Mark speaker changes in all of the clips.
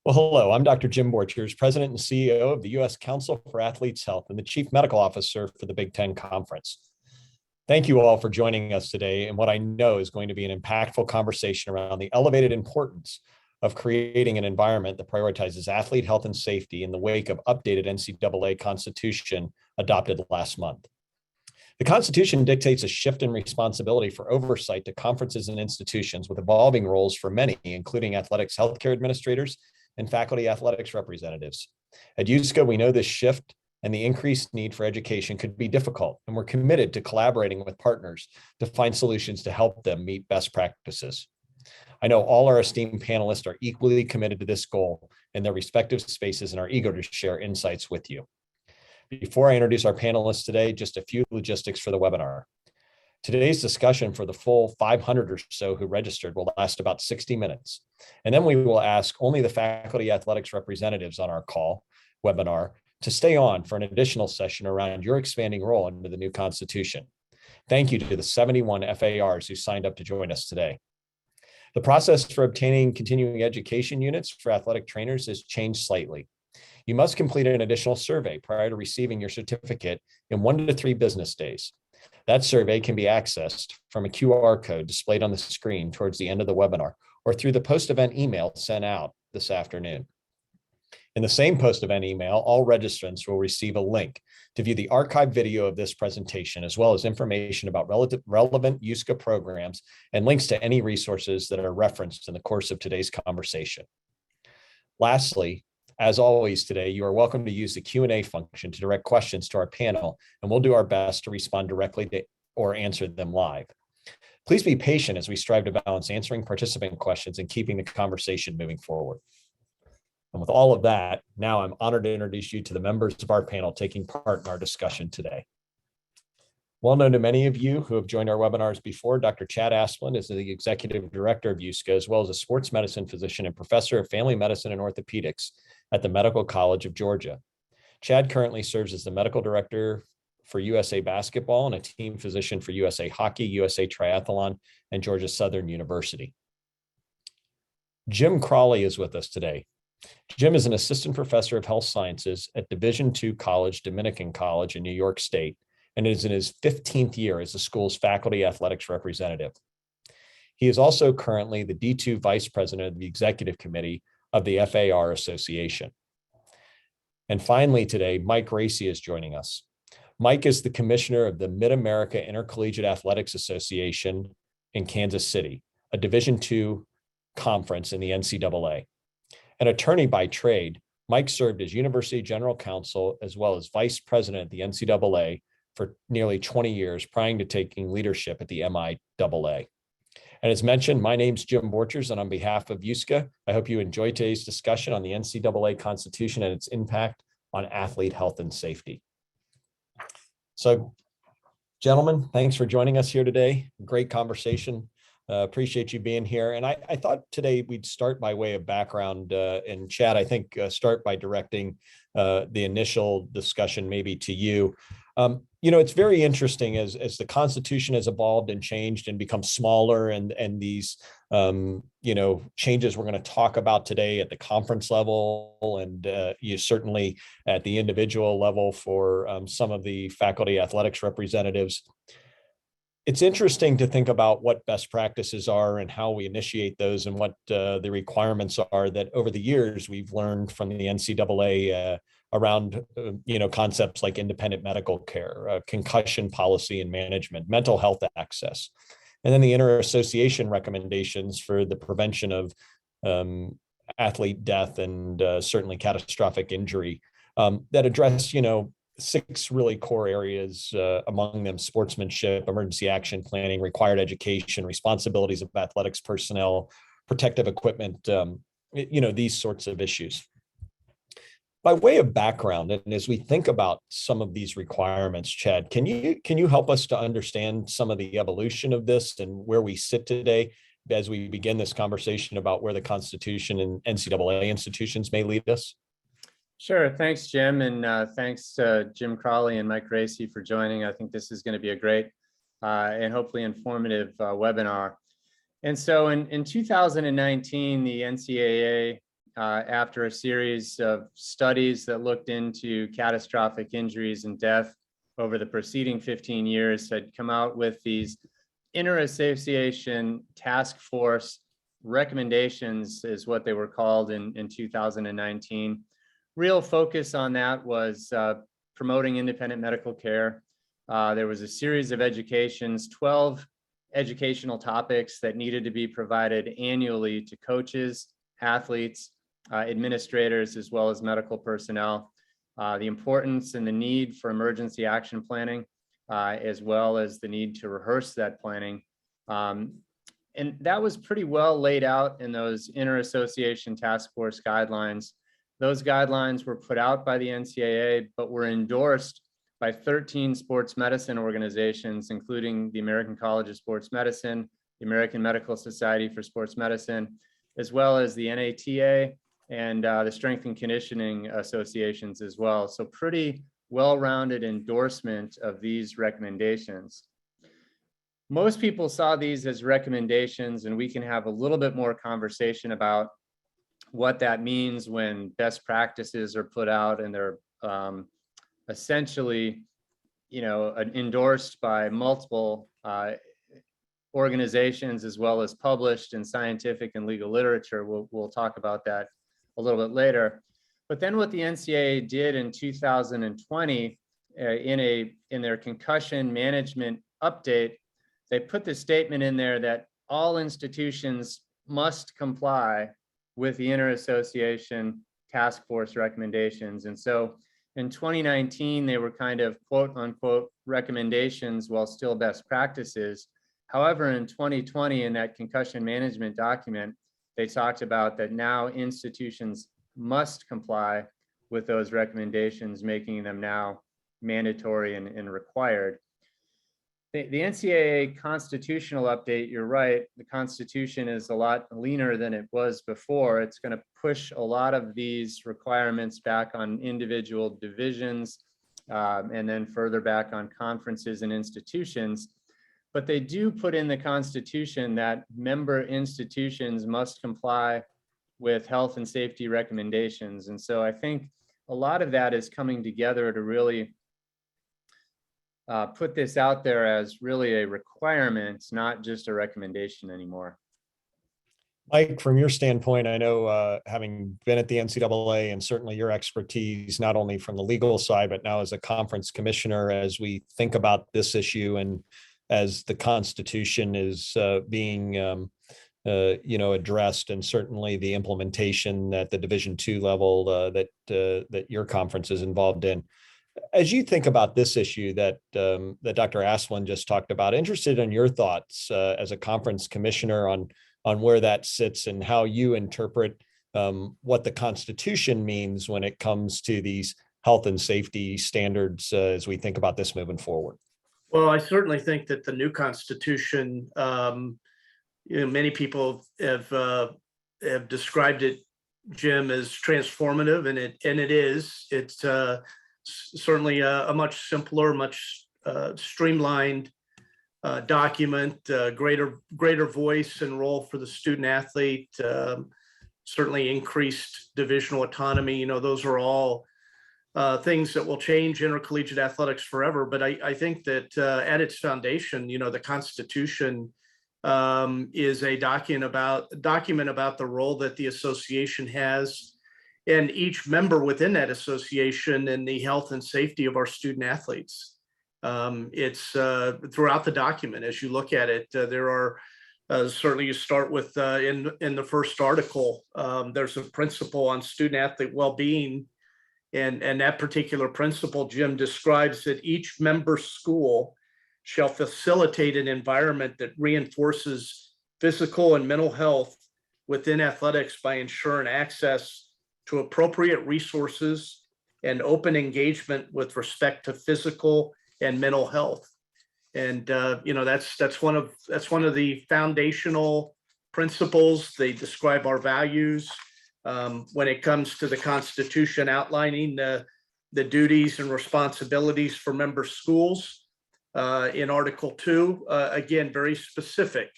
Speaker 1: Well, hello, I'm Dr. Jim Borchers, President and CEO of the U.S. Council for Athletes Health and the Chief Medical Officer for the Big Ten Conference. Thank you all for joining us today in what I know is going to be an impactful conversation around the elevated importance of creating an environment that prioritizes athlete health and safety in the wake of updated NCAA Constitution adopted last month. The Constitution dictates a shift in responsibility for oversight to conferences and institutions with evolving roles for many, including athletics healthcare administrators and faculty athletics representatives. At USCAH, we know this shift and the increased need for education could be difficult, and we're committed to collaborating with partners to find solutions to help them meet best practices. I know all our esteemed panelists are equally committed to this goal in their respective spaces and are eager to share insights with you. Before I introduce our panelists today, just a few logistics for the webinar. Today's discussion for the full 500 or so who registered will last about 60 minutes. And then we will ask only the faculty athletics representatives on our call webinar to stay on for an additional session around your expanding role under the new Constitution. Thank you to the 71 FARs who signed up to join us today. The process for obtaining continuing education units for athletic trainers has changed slightly. You must complete an additional survey prior to receiving your certificate in 1 to 3 business days. That survey can be accessed from a QR code displayed on the screen towards the end of the webinar or through the post-event email sent out this afternoon. In the same post-event email, all registrants will receive a link to view the archived video of this presentation, as well as information about relevant USCAH programs and links to any resources that are referenced in the course of today's conversation. Lastly, as always today, you are welcome to use the Q&A function to direct questions to our panel, and we'll do our best to respond directly to or answer them live. Please be patient as we strive to balance answering participant questions and keeping the conversation moving forward. And with all of that, now I'm honored to introduce you to the members of our panel taking part in our discussion today. Well known to many of you who have joined our webinars before, Dr. Chad Asplund is the Executive Director of USCAH, as well as a sports medicine physician and professor of family medicine and orthopedics at the Medical College of Georgia. Chad currently serves as the medical director for USA Basketball and a team physician for USA Hockey, USA Triathlon, and Georgia Southern University. Jim Crowley is with us today. Jim is an assistant professor of health sciences at Division II College, Dominican College in New York State, and is in his 15th year as the school's faculty athletics representative. He is also currently the D2 Vice President of the Executive Committee of the FAR Association. And finally today, Mike Racy is joining us. Mike is the commissioner of the Mid-America Intercollegiate Athletics Association in Kansas City, a Division II conference in the NCAA. An attorney by trade, Mike served as University General Counsel as well as Vice President at the NCAA for nearly 20 years prior to taking leadership at the MIAA. And as mentioned, my name's Jim Borchers, and on behalf of USCAH, I hope you enjoy today's discussion on the NCAA Constitution and its impact on athlete health and safety. So, gentlemen, thanks for joining us here today. Great conversation. Appreciate you being here. And I thought today we'd start by way of background. And Chad, I think start by directing the initial discussion maybe to you. It's very interesting as the Constitution has evolved and changed and become smaller, and these changes we're going to talk about today at the conference level, and you certainly at the individual level for some of the faculty athletics representatives. It's interesting to think about what best practices are and how we initiate those, and what the requirements are that over the years we've learned from the NCAA around concepts like independent medical care, concussion policy and management, mental health access, and then the inter-association recommendations for the prevention of athlete death and certainly catastrophic injury that address 6 really core areas, among them sportsmanship, emergency action planning, required education, responsibilities of athletics personnel, protective equipment, these sorts of issues. By way of background, and as we think about some of these requirements, Chad, can you help us to understand some of the evolution of this and where we sit today as we begin this conversation about where the Constitution and NCAA institutions may lead us?
Speaker 2: Sure. Thanks, Jim. And thanks to Jim Crowley and Mike Racy for joining. I think this is going to be a great and hopefully informative webinar. And so in 2019, the NCAA after a series of studies that looked into catastrophic injuries and death over the preceding 15 years, had come out with these inter-association task force recommendations, is what they were called in 2019. Real focus on that was promoting independent medical care. There was a series of educations, 12 educational topics that needed to be provided annually to coaches, athletes, administrators, as well as medical personnel. The importance and the need for emergency action planning, as well as the need to rehearse that planning. And that was pretty well laid out in those inter-association task force guidelines. Those guidelines were put out by the NCAA, but were endorsed by 13 sports medicine organizations, including the American College of Sports Medicine, the American Medical Society for Sports Medicine, as well as the NATA and the Strength and Conditioning associations as well. So pretty well-rounded endorsement of these recommendations. Most people saw these as recommendations, and we can have a little bit more conversation about what that means when best practices are put out and they're essentially, endorsed by multiple organizations, as well as published in scientific and legal literature. We'll talk about that a little bit later. But then what the NCAA did in 2020, in their concussion management update, they put the statement in there that all institutions must comply with the inter-association task force recommendations. And so in 2019, they were kind of quote unquote recommendations while still best practices. However, in 2020, in that concussion management document, they talked about that now institutions must comply with those recommendations, making them now mandatory and required. The NCAA constitutional update, you're right, the Constitution is a lot leaner than it was before. It's going to push a lot of these requirements back on individual divisions, and then further back on conferences and institutions. But they do put in the Constitution that member institutions must comply with health and safety recommendations. And so I think a lot of that is coming together to really put this out there as really a requirement, not just a recommendation anymore.
Speaker 1: Mike, from your standpoint, I know having been at the NCAA and certainly your expertise, not only from the legal side, but now as a conference commissioner, as we think about this issue and as the Constitution is being addressed, and certainly the implementation at the Division II level that your conference is involved in. As you think about this issue that Dr. Asplund just talked about, interested in your thoughts as a conference commissioner on where that sits and how you interpret what the Constitution means when it comes to these health and safety standards as we think about this moving forward.
Speaker 3: Well, I certainly think that the new Constitution, many people have described it, Jim, as transformative, and it is. It's certainly a much simpler, much streamlined document, greater voice and role for the student athlete, certainly increased divisional autonomy. Those are all things that will change intercollegiate athletics forever. But I think that at its foundation, the Constitution is a document about the role that the association has, and each member within that association, and the health and safety of our student athletes. It's throughout the document. As you look at it, there are certainly, you start with in the first article, there's a principle on student athlete well-being, and that particular principle, Jim, describes that each member school shall facilitate an environment that reinforces physical and mental health within athletics by ensuring access to appropriate resources and open engagement with respect to physical and mental health. And that's one of the foundational principles. They describe our values when it comes to the Constitution, outlining the duties and responsibilities for member schools. In Article 2, again, very specific.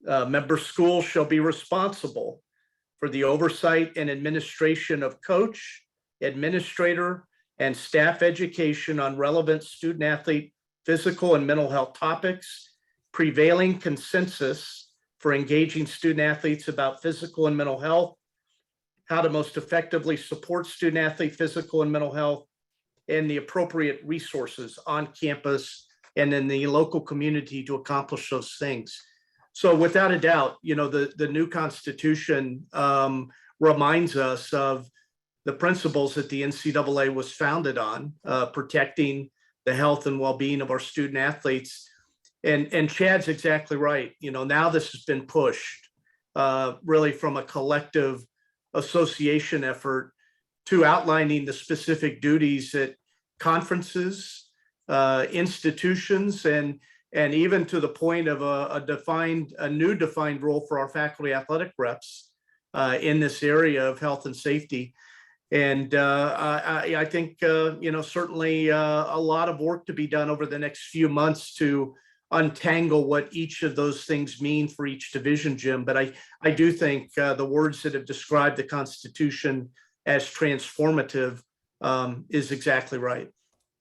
Speaker 3: Member schools shall be responsible for the oversight and administration of coach, administrator, and staff education on relevant student athlete physical and mental health topics, prevailing consensus for engaging student athletes about physical and mental health, how to most effectively support student athlete physical and mental health, and the appropriate resources on campus and in the local community to accomplish those things. So without a doubt, the new Constitution reminds us of the principles that the NCAA was founded on, protecting the health and well-being of our student athletes. And Chad's exactly right. Now this has been pushed really from a collective association effort to outlining the specific duties that conferences, institutions, and even to the point of a new defined role for our faculty athletic reps in this area of health and safety. And I think, certainly a lot of work to be done over the next few months to untangle what each of those things mean for each division, Jim. But I do think the words that have described the Constitution as transformative is exactly right.